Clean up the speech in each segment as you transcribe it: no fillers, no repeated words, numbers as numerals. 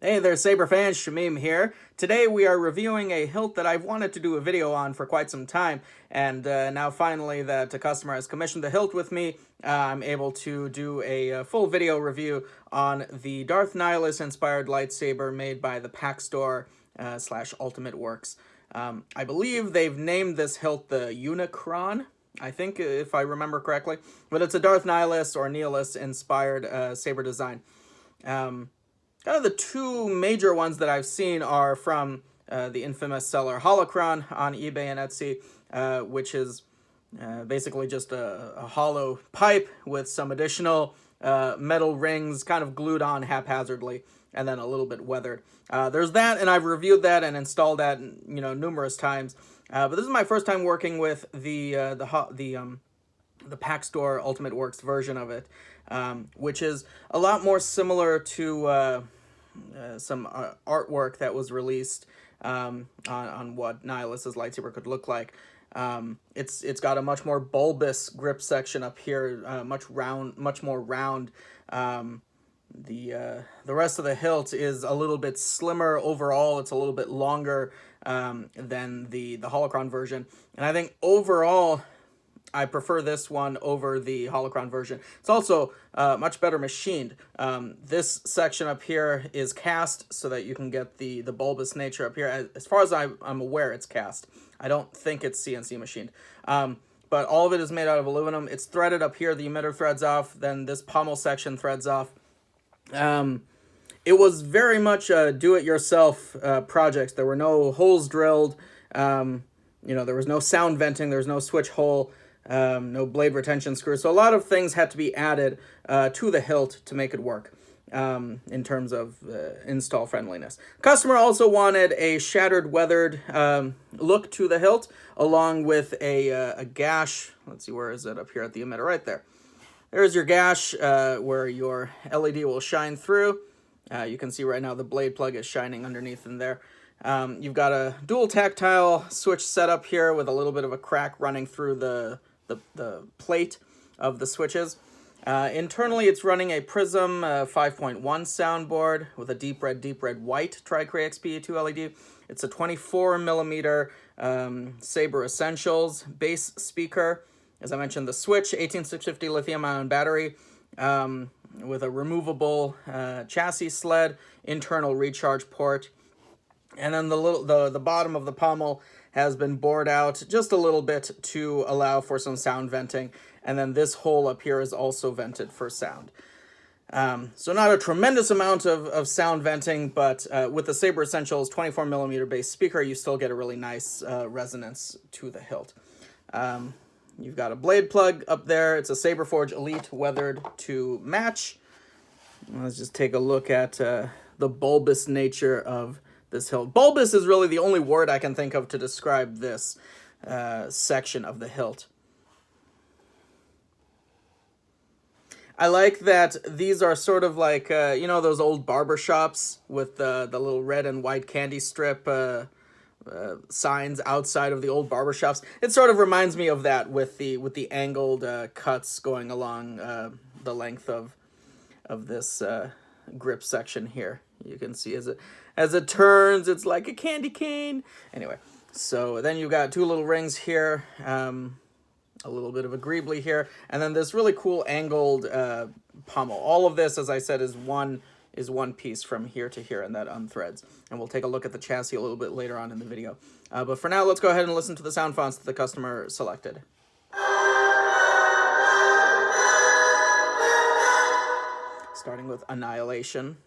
Hey there, Saber fans, Shamim here. Today we are reviewing a hilt that I've wanted to do a video on for quite some time, and now finally that a customer has commissioned the hilt with me, I'm able to do a full video review on the Darth Nihilus inspired lightsaber made by the Pack Store slash Ultimate Works. I believe they've named this hilt the Unicron, I think, if I remember correctly, but it's a Darth Nihilus or Nihilus inspired saber design. Kind of the two major ones that I've seen are from the infamous seller Holocron on eBay and Etsy, which is basically just a hollow pipe with some additional metal rings kind of glued on haphazardly and then a little bit weathered. There's that, and I've reviewed that and installed that, numerous times. But this is my first time working with the Pack Store Ultimate Works version of it, which is a lot more similar to some artwork that was released on what Nihilus's lightsaber could look like. It's got a much more bulbous grip section up here, much more round. The rest of the hilt is a little bit slimmer overall. It's a little bit longer than the Holocron version, and I think overall I prefer this one over the Holocron version. It's also much better machined. This section up here is cast so that you can get the bulbous nature up here. As far as I'm aware, it's cast. I don't think it's CNC machined. But all of it is made out of aluminum. It's threaded up here. The emitter threads off. Then this pommel section threads off. It was very much a do-it-yourself project. There were no holes drilled. There was no sound venting. There was no switch hole. No blade retention screws. So a lot of things had to be added to the hilt to make it work in terms of install friendliness. Customer also wanted a shattered, weathered look to the hilt, along with a gash. Let's see, where is it? Up here at the emitter, right there. There's your gash where your LED will shine through. You can see right now the blade plug is shining underneath in there. You've got a dual tactile switch set up here with a little bit of a crack running through the plate of the switches. Internally, it's running a Prism 5.1 soundboard with a deep red, white Tri-Cray XP2 LED. It's a 24 millimeter Saber Essentials bass speaker. As I mentioned, the switch, 18650 lithium-ion battery with a removable chassis sled, internal recharge port. And then the bottom of the pommel has been bored out just a little bit to allow for some sound venting. And then this hole up here is also vented for sound. So not a tremendous amount of sound venting, but with the Saber Essentials 24 millimeter bass speaker, you still get a really nice resonance to the hilt. You've got a blade plug up there. It's a Saberforge Elite weathered to match. Let's just take a look at the bulbous nature of this hilt. Bulbous is really the only word I can think of to describe this section of the hilt. I like that these are sort of like, those old barber shops with the little red and white candy strip signs outside of the old barber shops. It sort of reminds me of that with the angled cuts going along the length of this grip section here. You can see as it turns, it's like a candy cane. Anyway, so then you've got two little rings here, a little bit of a greebly here, and then this really cool angled pommel. All of this, as I said, is one piece from here to here, and that unthreads. And we'll take a look at the chassis a little bit later on in the video. But for now, let's go ahead and listen to the sound fonts that the customer selected. Starting with Annihilation.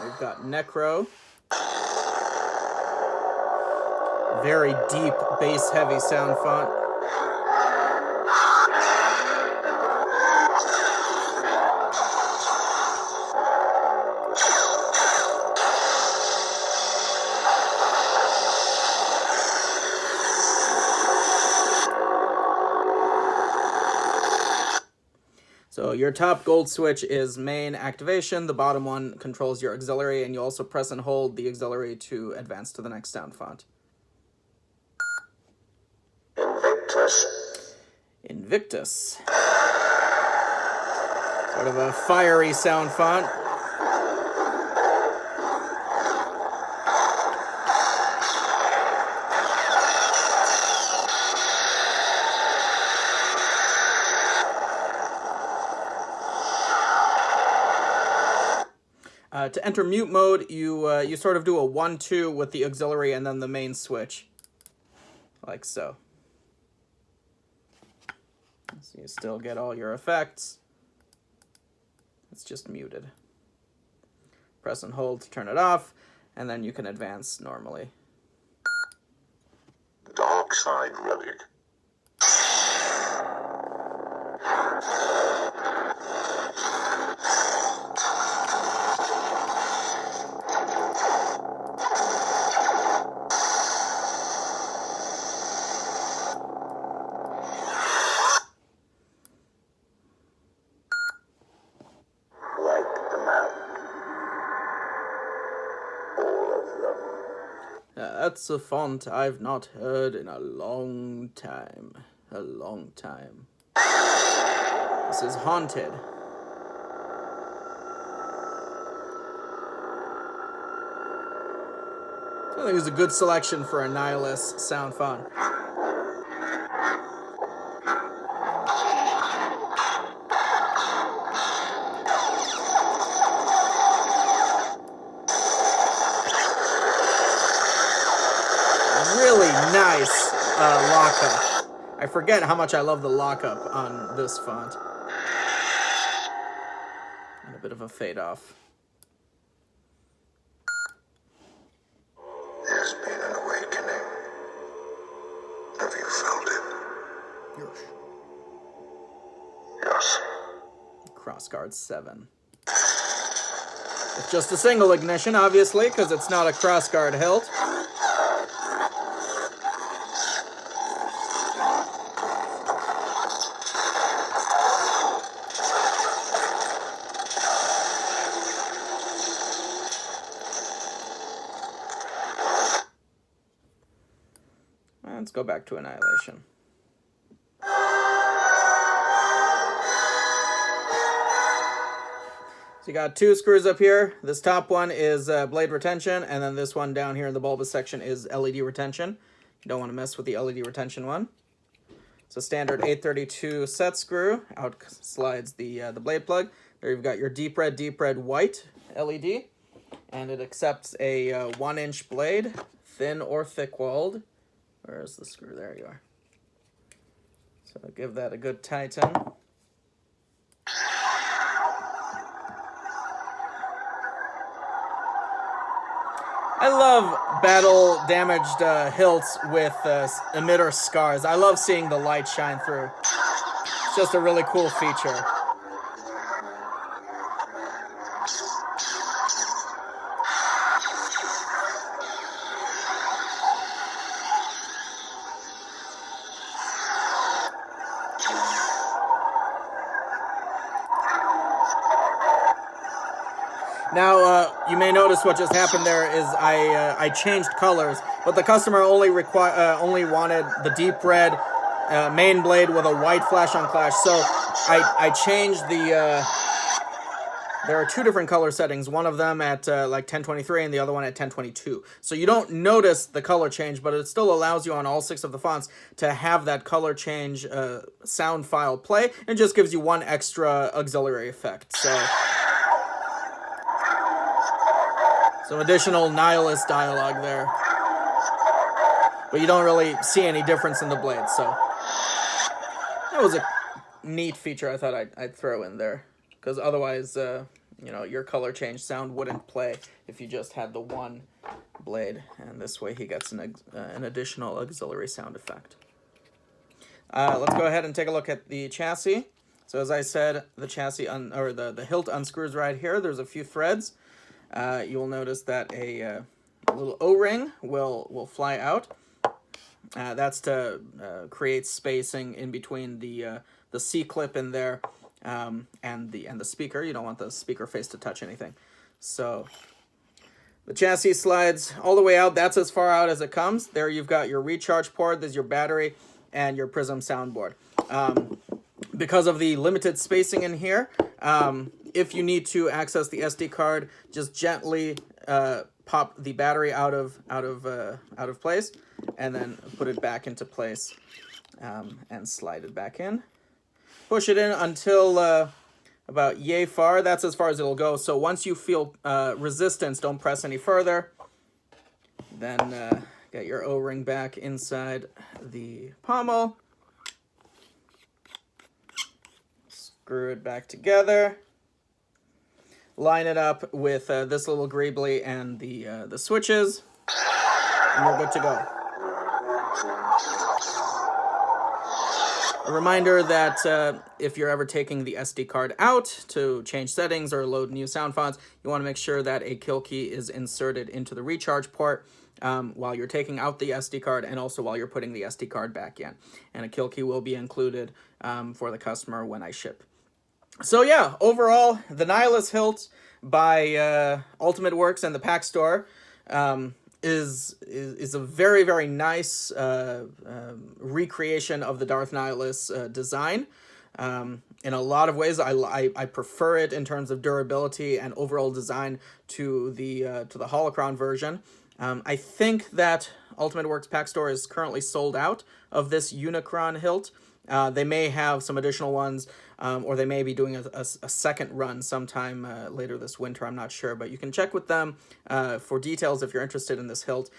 We've got Necro. Very deep, bass-heavy sound font. So your top gold switch is main activation. The bottom one controls your auxiliary, and you also press and hold the auxiliary to advance to the next sound font. Invictus. Invictus. Sort of a fiery sound font. To enter mute mode, you sort of do a 1-2 with the auxiliary and then the main switch, like so. So you still get all your effects. It's just muted. Press and hold to turn it off, and then you can advance normally. Dark side relic. That's a font I've not heard in a long time. A long time. This is Haunted. I think it's a good selection for a Nihilus sound font. Really nice lockup. I forget how much I love the lockup on this font. And a bit of a fade off. There's been an awakening. Have you felt it? Yes. Yes. Crossguard 7. It's just a single ignition, obviously, because it's not a crossguard hilt. Let's go back to Annihilation. So you got two screws up here. This top one is blade retention, and then this one down here in the bulbous section is LED retention. You don't want to mess with the LED retention one. It's a standard 832 set screw. Out slides the blade plug. There you've got your deep red, white LED, and it accepts a 1-inch blade, thin or thick-walled. Where's the screw? There you are. So give that a good tighten. I love battle damaged hilts with emitter scars. I love seeing the light shine through. It's just a really cool feature. Now, you may notice what just happened there is I changed colors, but the customer only wanted the deep red main blade with a white flash on clash. So I changed the. There are two different color settings. One of them at like 1023 and the other one at 1022. So you don't notice the color change, but it still allows you on all 6 of the fonts to have that color change sound file play, and just gives you one extra auxiliary effect. So. Some additional Nihilus dialogue there. But you don't really see any difference in the blade, so. That was a neat feature I thought I'd throw in there. Because otherwise, you know, your color change sound wouldn't play if you just had the one blade, and this way he gets an additional auxiliary sound effect. Let's go ahead and take a look at the chassis. So as I said, the chassis, the hilt unscrews right here. There's a few threads. You'll notice that a little O-ring will fly out. That's to create spacing in between the C-clip in there and the speaker. You don't want the speaker face to touch anything. So the chassis slides all the way out. That's as far out as it comes. There you've got your recharge port. There's your battery and your Prism soundboard. Because of the limited spacing in here, if you need to access the SD card, just gently pop the battery out of place, and then put it back into place, and slide it back in. Push it in until about yay far. That's as far as it'll go. So once you feel resistance, don't press any further. Then get your O-ring back inside the pommel. Screw it back together. Line it up with this little greebly and the switches, and we're good to go. A reminder that if you're ever taking the SD card out to change settings or load new sound fonts, you want to make sure that a kill key is inserted into the recharge port while you're taking out the SD card, and also while you're putting the SD card back in. And a kill key will be included for the customer when I ship. So yeah, overall, the Nihilus hilt by Ultimate Works and the Pack Store is a very, very nice recreation of the Darth Nihilus design. In a lot of ways, I prefer it in terms of durability and overall design to the Holocron version. I think that Ultimate Works Pack Store is currently sold out of this Unicron hilt. They may have some additional ones, or they may be doing a second run sometime later this winter. I'm not sure, but you can check with them for details if you're interested in this hilt.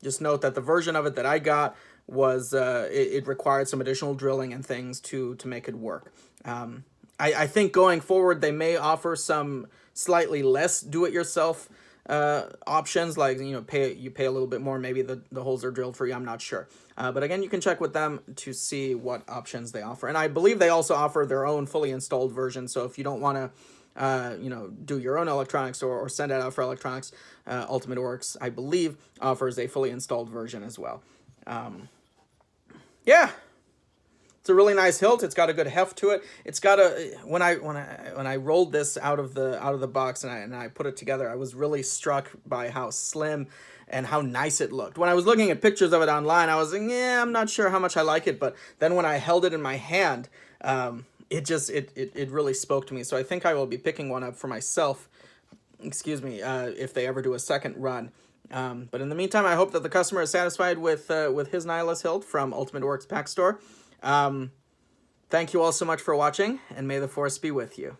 Just note that the version of it that I got was it required some additional drilling and things to make it work. I think going forward they may offer some slightly less do-it-yourself options, like you pay a little bit more, maybe the holes are drilled for you, I'm not sure, but again, you can check with them to see what options they offer. And I believe they also offer their own fully installed version, so if you don't want to do your own electronics or send it out for electronics, Ultimate Works, I believe, offers a fully installed version as well. Yeah, it's a really nice hilt. It's got a good heft to it. It's got a when I rolled this out of the box and I put it together, I was really struck by how slim and how nice it looked. When I was looking at pictures of it online, I was like, yeah, I'm not sure how much I like it. But then when I held it in my hand, it really spoke to me. So I think I will be picking one up for myself. Excuse me, if they ever do a second run. But in the meantime, I hope that the customer is satisfied with his Nihilus hilt from Ultimate Works Pack Store. Thank you all so much for watching, and may the Force be with you.